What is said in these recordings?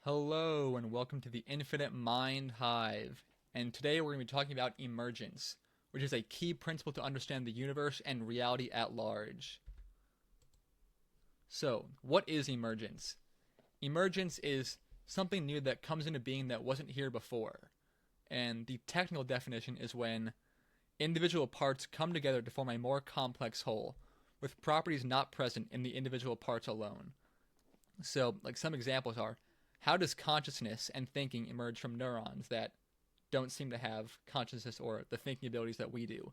Hello and welcome to the Infinite Mind Hive. And today we're going to be talking about emergence, which is a key principle to understand the universe and reality at large. So, what is emergence? Emergence is something new that comes into being that wasn't here before. And the technical definition is when individual parts come together to form a more complex whole, with properties not present in the individual parts alone. So, like some examples are, how does consciousness and thinking emerge from neurons that don't seem to have consciousness or the thinking abilities that we do?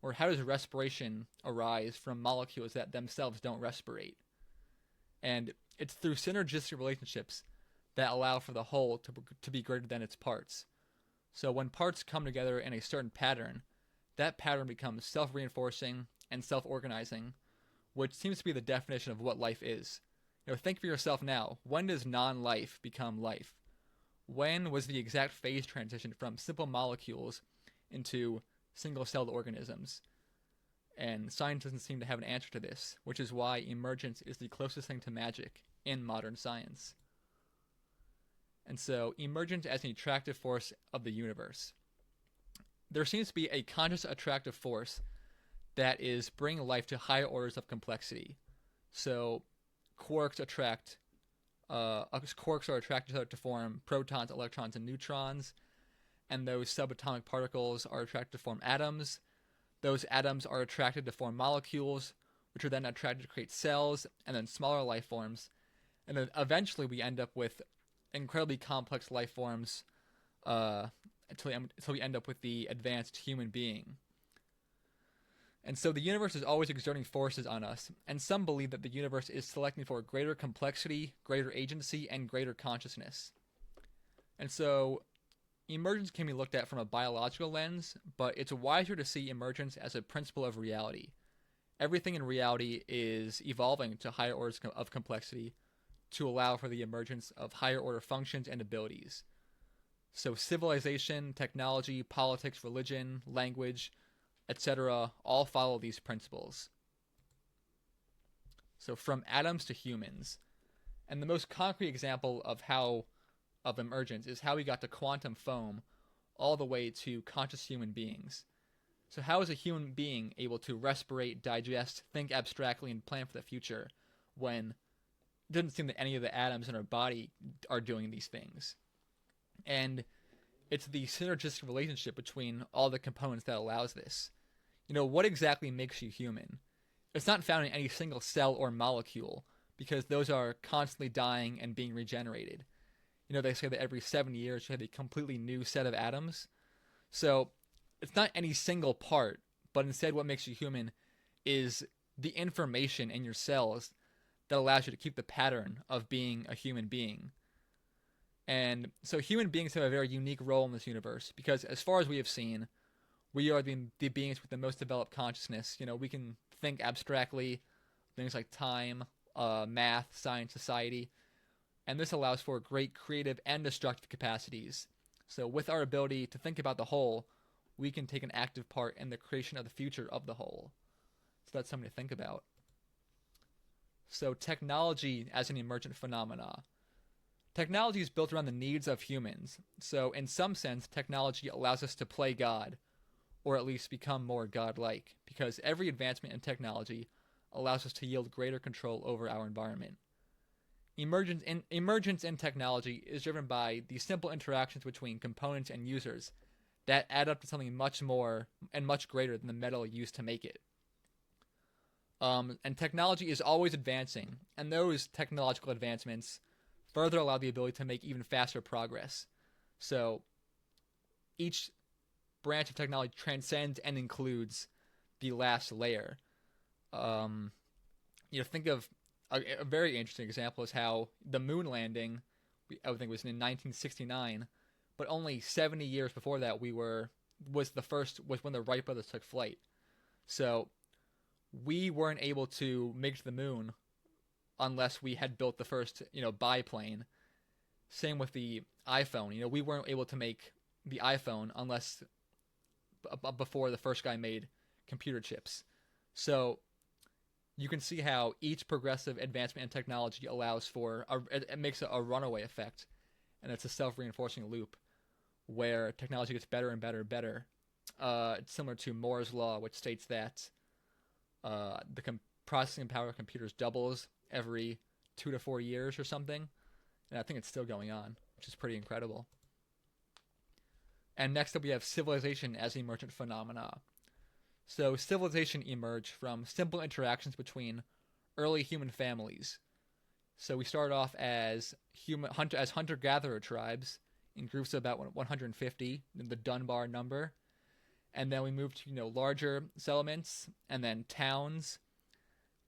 Or how does respiration arise from molecules that themselves don't respirate? And it's through synergistic relationships that allow for the whole to be greater than its parts. So when parts come together in a certain pattern, that pattern becomes self reinforcing and self organizing, which seems to be the definition of what life is. Think for yourself now. When does non-life become life? When was the exact phase transition from simple molecules into single-celled organisms? And science doesn't seem to have an answer to this, which is why emergence is the closest thing to magic in modern science. And so, emergence as an attractive force of the universe. There seems to be a conscious attractive force that is bringing life to higher orders of complexity. So, quarks attract quarks are attracted to form protons, electrons, and neutrons, and those subatomic particles are attracted to form atoms. Those atoms are attracted to form molecules, which are then attracted to create cells and then smaller life forms, and then eventually we end up with incredibly complex life forms until we end up with the advanced human being. And so the universe is always exerting forces on us, and some believe that the universe is selecting for greater complexity, greater agency, and greater consciousness. And so emergence can be looked at from a biological lens, but it's wiser to see emergence as a principle of reality. Everything in reality is evolving to higher orders of complexity to allow for the emergence of higher order functions and abilities. So civilization, technology, politics, religion, language, etc., all follow these principles. So from atoms to humans. And the most concrete example of emergence is how we got to quantum foam all the way to conscious human beings. So how is a human being able to respirate, digest, think abstractly, and plan for the future when it doesn't seem that any of the atoms in our body are doing these things? And it's the synergistic relationship between all the components that allows this. What exactly makes you human? It's not found in any single cell or molecule, because those are constantly dying and being regenerated. They say that every 70 years you have a completely new set of atoms. So it's not any single part, but instead what makes you human is the information in your cells that allows you to keep the pattern of being a human being. And so human beings have a very unique role in this universe, because as far as we have seen, we are the beings with the most developed consciousness. We can think abstractly, things like time, math, science, society, and this allows for great creative and destructive capacities. So with our ability to think about the whole, we can take an active part in the creation of the future of the whole. So that's something to think about. So technology as an emergent phenomena. Technology is built around the needs of humans. So in some sense, technology allows us to play God, or at least become more godlike, because every advancement in technology allows us to yield greater control over our environment. Emergence in technology is driven by the simple interactions between components and users that add up to something much more and much greater than the metal used to make it. And technology is always advancing, and those technological advancements further allow the ability to make even faster progress. So each branch of technology transcends and includes the last layer. Think of a very interesting example is how the moon landing, I think, was in 1969, but only 70 years before that was when the Wright brothers took flight. So we weren't able to make it to the moon unless we had built the first biplane. Same with the iPhone. We weren't able to make the iPhone unless before the first guy made computer chips. So you can see how each progressive advancement in technology allows for it makes a runaway effect, and it's a self-reinforcing loop where technology gets better and better and better. It's similar to Moore's law, which states that the processing power of computers doubles every 2 to 4 years or something, and I think it's still going on, which is pretty incredible. And next up, we have civilization as emergent phenomena. So civilization emerged from simple interactions between early human families. So we started off as hunter-gatherer tribes in groups of about 150, the Dunbar number, and then we moved to larger settlements, and then towns,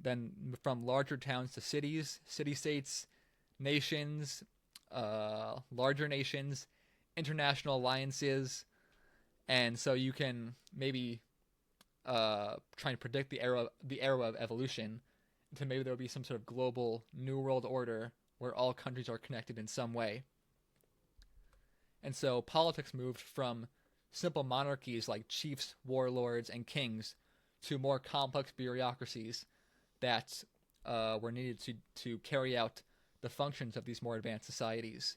then from larger towns to cities, city-states, nations, larger nations, international alliances, and so you can maybe try and predict the era of evolution. To maybe there will be some sort of global new world order where all countries are connected in some way. And so politics moved from simple monarchies like chiefs, warlords, and kings to more complex bureaucracies that were needed to carry out the functions of these more advanced societies.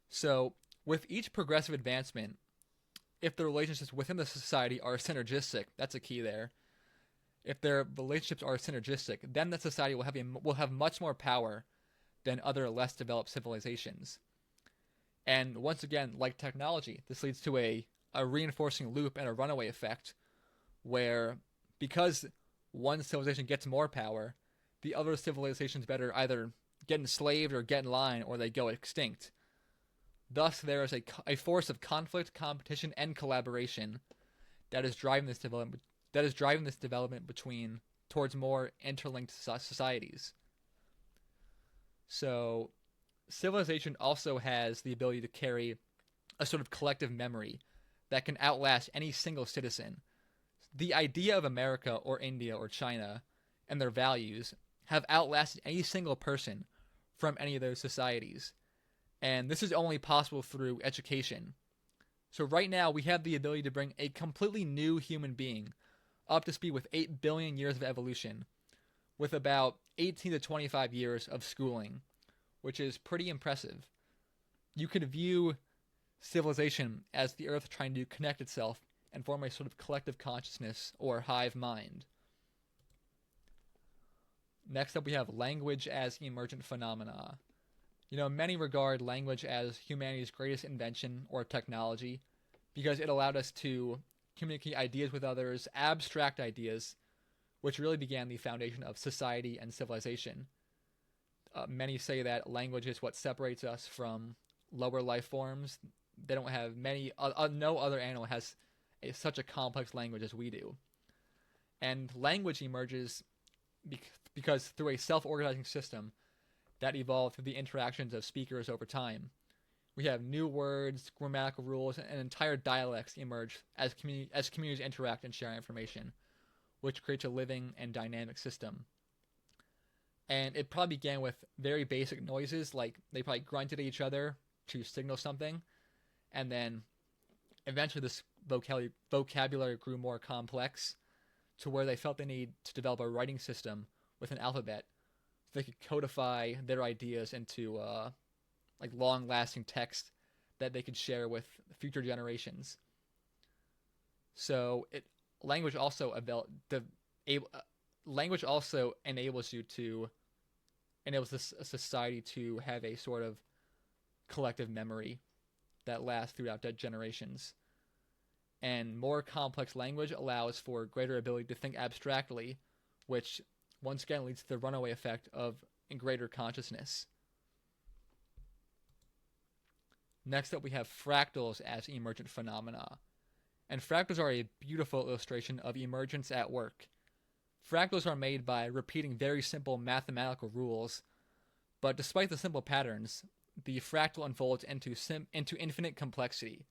So with each progressive advancement, if the relationships within the society are synergistic, that's a key there. If their relationships are synergistic, then the society will have much more power than other less developed civilizations. And once again, like technology, this leads to a reinforcing loop and a runaway effect where because one civilization gets more power, the other civilizations better either get enslaved or get in line or they go extinct. Thus, there is a force of conflict, competition, and collaboration that is driving this development. Towards more interlinked societies. So, civilization also has the ability to carry a sort of collective memory that can outlast any single citizen. The idea of America or India or China and their values have outlasted any single person from any of those societies. And this is only possible through education. So right now we have the ability to bring a completely new human being up to speed with 8 billion years of evolution, with about 18 to 25 years of schooling, which is pretty impressive. You could view civilization as the Earth trying to connect itself and form a sort of collective consciousness or hive mind. Next up, we have language as emergent phenomena. Many regard language as humanity's greatest invention or technology because it allowed us to communicate ideas with others, abstract ideas, which really began the foundation of society and civilization. Many say that language is what separates us from lower life forms. They don't have no other animal has such a complex language as we do. And language emerges because through a self-organizing system that evolved through the interactions of speakers over time. We have new words, grammatical rules, and entire dialects emerge as communities interact and share information, which creates a living and dynamic system. And it probably began with very basic noises, like they probably grunted at each other to signal something, and then eventually this vocabulary grew more complex to where they felt the need to develop a writing system with an alphabet so they could codify their ideas into long-lasting text that they could share with future generations. So language also enables this society to have a sort of collective memory that lasts throughout generations. And more complex language allows for greater ability to think abstractly, which once again leads to the runaway effect of greater consciousness. Next up, we have fractals as emergent phenomena. And fractals are a beautiful illustration of emergence at work. Fractals are made by repeating very simple mathematical rules, but despite the simple patterns, the fractal unfolds into infinite complexity.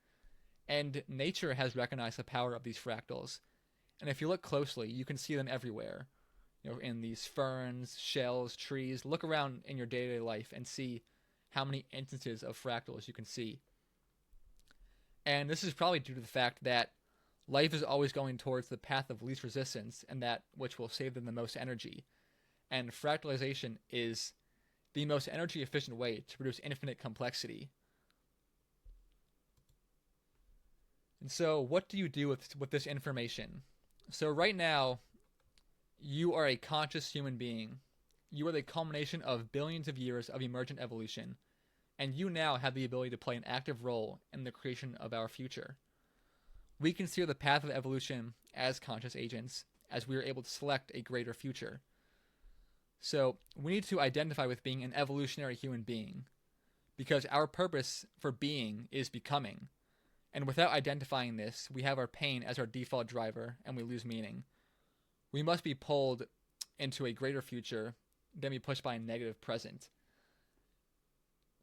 And nature has recognized the power of these fractals. And if you look closely, you can see them everywhere. In these ferns, shells, trees. Look around in your day-to-day life and see how many instances of fractals you can see. And this is probably due to the fact that life is always going towards the path of least resistance and that which will save them the most energy. And fractalization is the most energy efficient way to produce infinite complexity. And so what do you do with this information? So right now, you are a conscious human being. You are the culmination of billions of years of emergent evolution, and you now have the ability to play an active role in the creation of our future. We can steer the path of evolution as conscious agents, as we are able to select a greater future. So we need to identify with being an evolutionary human being, because our purpose for being is becoming. And without identifying this, we have our pain as our default driver, and we lose meaning. We must be pulled into a greater future than be pushed by a negative present.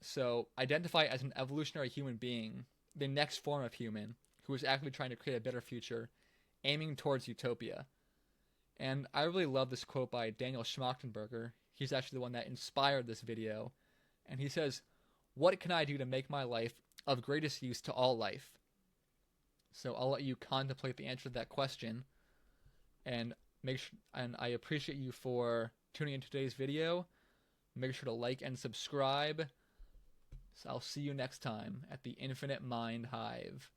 So identify as an evolutionary human being, the next form of human, who is actively trying to create a better future, aiming towards utopia. And I really love this quote by Daniel Schmachtenberger. He's actually the one that inspired this video. And he says, "What can I do to make my life of greatest use to all life?" So I'll let you contemplate the answer to that question. And I appreciate you for tuning into today's video. Make sure to like and subscribe. So I'll see you next time at the Infinite Mind Hive.